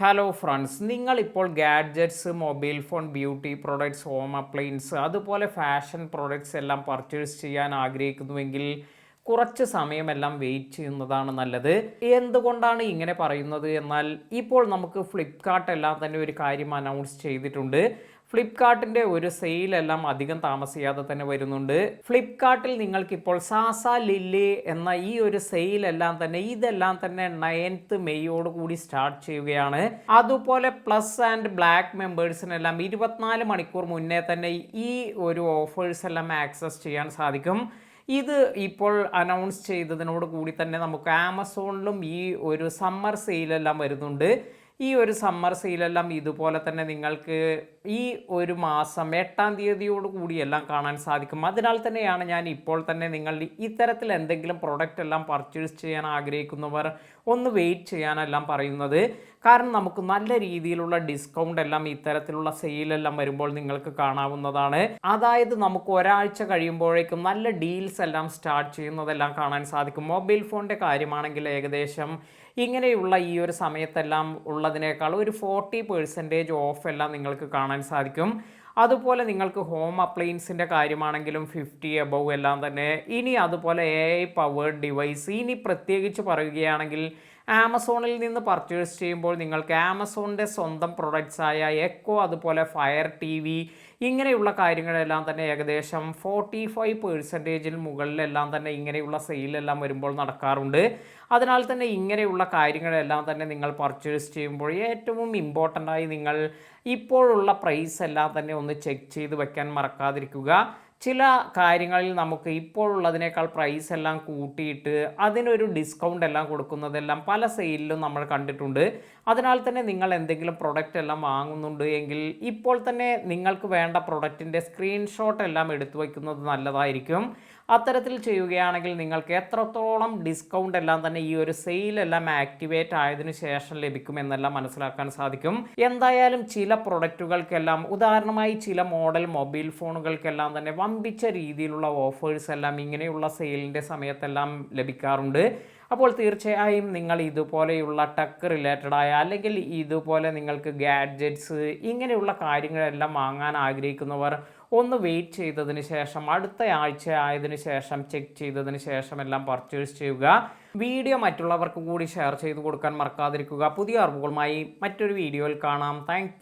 Hello friends, നിങ്ങളിപ്പോൾ gadgets, mobile phone, beauty products, home appliance അതുപോലെ fashion products എല്ലാം purchase ചെയ്യാൻ ആഗ്രഹിക്കുന്നുവെങ്കിൽ കുറച്ച് സമയമെല്ലാം വെയിറ്റ് ചെയ്യുന്നതാണ് നല്ലത്. എന്തുകൊണ്ടാണ് ഇങ്ങനെ പറയുന്നത് എന്നാൽ ഇപ്പോൾ നമുക്ക് ഫ്ലിപ്കാർട്ട് എല്ലാം തന്നെ ഒരു കാര്യം അനൗൺസ് ചെയ്തിട്ടുണ്ട്. ഫ്ലിപ്കാർട്ടിൻ്റെ ഒരു സെയിലെല്ലാം അധികം താമസിയാതെ തന്നെ വരുന്നുണ്ട്. ഫ്ലിപ്കാർട്ടിൽ നിങ്ങൾക്കിപ്പോൾ സാസ ലില്ലി എന്ന ഈ ഒരു സെയിലെല്ലാം തന്നെ ഇതെല്ലാം തന്നെ 9th മെയ്യോട് കൂടി സ്റ്റാർട്ട് ചെയ്യുകയാണ്. അതുപോലെ പ്ലസ് ആൻഡ് ബ്ലാക്ക് മെമ്പേഴ്സിനെല്ലാം 24 മണിക്കൂർ മുന്നേ തന്നെ ഈ ഒരു ഓഫേഴ്സ് എല്ലാം ആക്സസ് ചെയ്യാൻ സാധിക്കും. ഇത് ഇപ്പോൾ അനൗൺസ് ചെയ്തതിനോട് കൂടി തന്നെ നമുക്ക് ആമസോണിലും ഈ ഒരു സമ്മർ സെയിലെല്ലാം വരുന്നുണ്ട്. ഈ ഒരു സമ്മർ സെയിലെല്ലാം ഇതുപോലെ തന്നെ നിങ്ങൾക്ക് ഈ ഒരു മാസം 8-ാം തീയതിയോട് കൂടിയെല്ലാം കാണാൻ സാധിക്കും. അതിനാൽ തന്നെയാണ് ഞാൻ ഇപ്പോൾ തന്നെ നിങ്ങൾ ഇത്തരത്തിൽ എന്തെങ്കിലും പ്രൊഡക്റ്റ് എല്ലാം പർച്ചേസ് ചെയ്യാൻ ആഗ്രഹിക്കുന്നവർ ഒന്ന് വെയിറ്റ് ചെയ്യാനെല്ലാം പറയുന്നത്. കാരണം നമുക്ക് നല്ല രീതിയിലുള്ള ഡിസ്കൗണ്ട് എല്ലാം ഇത്തരത്തിലുള്ള സെയിലെല്ലാം വരുമ്പോൾ നിങ്ങൾക്ക് കാണാവുന്നതാണ്. അതായത് നമുക്ക് ഒരാഴ്ച കഴിയുമ്പോഴേക്കും നല്ല ഡീൽസ് എല്ലാം സ്റ്റാർട്ട് ചെയ്യുന്നതെല്ലാം കാണാൻ സാധിക്കും. മൊബൈൽ ഫോണിൻ്റെ കാര്യമാണെങ്കിൽ ഏകദേശം ഇങ്ങനെയുള്ള ഈ ഒരു സമയത്തെല്ലാം ഉള്ളതിനേക്കാൾ ഒരു 40% ഓഫ് എല്ലാം നിങ്ങൾക്ക് കാണാൻ സാധിക്കും. അതുപോലെ നിങ്ങൾക്ക് ഹോം അപ്ലയൻസിൻ്റെ കാര്യമാണെങ്കിലും 50 എബവ് എല്ലാം തന്നെ. ഇനി അതുപോലെ AI പവേർഡ് ഡിവൈസ്, ഇനി പ്രത്യേകിച്ച് പറയുകയാണെങ്കിൽ ആമസോണിൽ നിന്ന് പർച്ചേസ് ചെയ്യുമ്പോൾ നിങ്ങൾക്ക് ആമസോണിൻ്റെ സ്വന്തം പ്രൊഡക്ട്സായ എക്കോ, അതുപോലെ ഫയർ TV ഇങ്ങനെയുള്ള കാര്യങ്ങളെല്ലാം തന്നെ ഏകദേശം 45% മുകളിലെല്ലാം തന്നെ ഇങ്ങനെയുള്ള സെയിലെല്ലാം വരുമ്പോൾ നടക്കാറുണ്ട്. അതിനാൽ തന്നെ ഇങ്ങനെയുള്ള കാര്യങ്ങളെല്ലാം തന്നെ നിങ്ങൾ പർച്ചേസ് ചെയ്യുമ്പോൾ ഏറ്റവും ഇമ്പോർട്ടൻ്റായി നിങ്ങൾ ഇപ്പോഴുള്ള പ്രൈസ് എല്ലാം തന്നെ ഒന്ന് ചെക്ക് ചെയ്ത് വെക്കാൻ മറക്കാതിരിക്കുക. ചില കാര്യങ്ങളിൽ നമുക്ക് ഇപ്പോഴുള്ളതിനേക്കാൾ പ്രൈസ് എല്ലാം കൂട്ടിയിട്ട് അതിനൊരു ഡിസ്കൗണ്ട് എല്ലാം കൊടുക്കുന്നതെല്ലാം പല സെയിലിലും നമ്മൾ കണ്ടിട്ടുണ്ട്. അതിനാൽ തന്നെ നിങ്ങൾ എന്തെങ്കിലും പ്രൊഡക്റ്റ് എല്ലാം വാങ്ങുന്നുണ്ട് എങ്കിൽ ഇപ്പോൾ തന്നെ നിങ്ങൾക്ക് വേണ്ട പ്രൊഡക്റ്റിൻ്റെ സ്ക്രീൻഷോട്ട് എല്ലാം എടുത്തു വയ്ക്കുന്നത് നല്ലതായിരിക്കും. അത്തരത്തിൽ ചെയ്യുകയാണെങ്കിൽ നിങ്ങൾക്ക് എത്രത്തോളം ഡിസ്കൗണ്ട് എല്ലാം തന്നെ ഈ ഒരു സെയിലെല്ലാം ആക്ടിവേറ്റ് ആയതിനു ശേഷം ലഭിക്കുമെന്നെല്ലാം മനസ്സിലാക്കാൻ സാധിക്കും. എന്തായാലും ചില പ്രൊഡക്റ്റുകൾക്കെല്ലാം, ഉദാഹരണമായി ചില മോഡൽ മൊബൈൽ ഫോണുകൾക്കെല്ലാം തന്നെ വമ്പിച്ച രീതിയിലുള്ള ഓഫേഴ്സ് എല്ലാം ഇങ്ങനെയുള്ള സെയിലിൻ്റെ സമയത്തെല്ലാം ലഭിക്കാറുണ്ട്. അപ്പോൾ തീർച്ചയായും നിങ്ങൾ ഇതുപോലെയുള്ള ടെക് റിലേറ്റഡായ അല്ലെങ്കിൽ ഇതുപോലെ നിങ്ങൾക്ക് ഗാഡ്ജറ്റ്സ് ഇങ്ങനെയുള്ള കാര്യങ്ങളെല്ലാം വാങ്ങാൻ ആഗ്രഹിക്കുന്നവർ ഒന്ന് വെയിറ്റ് ചെയ്തതിന് ശേഷം അടുത്ത ആഴ്ച ആയതിനു ശേഷം ചെക്ക് ചെയ്തതിന് ശേഷം എല്ലാം പർച്ചേസ് ചെയ്യുക. വീഡിയോ മറ്റുള്ളവർക്ക് കൂടി ഷെയർ ചെയ്ത് കൊടുക്കാൻ മറക്കാതിരിക്കുക. പുതിയ അറിവുകളുമായി മറ്റൊരു വീഡിയോയിൽ കാണാം. താങ്ക്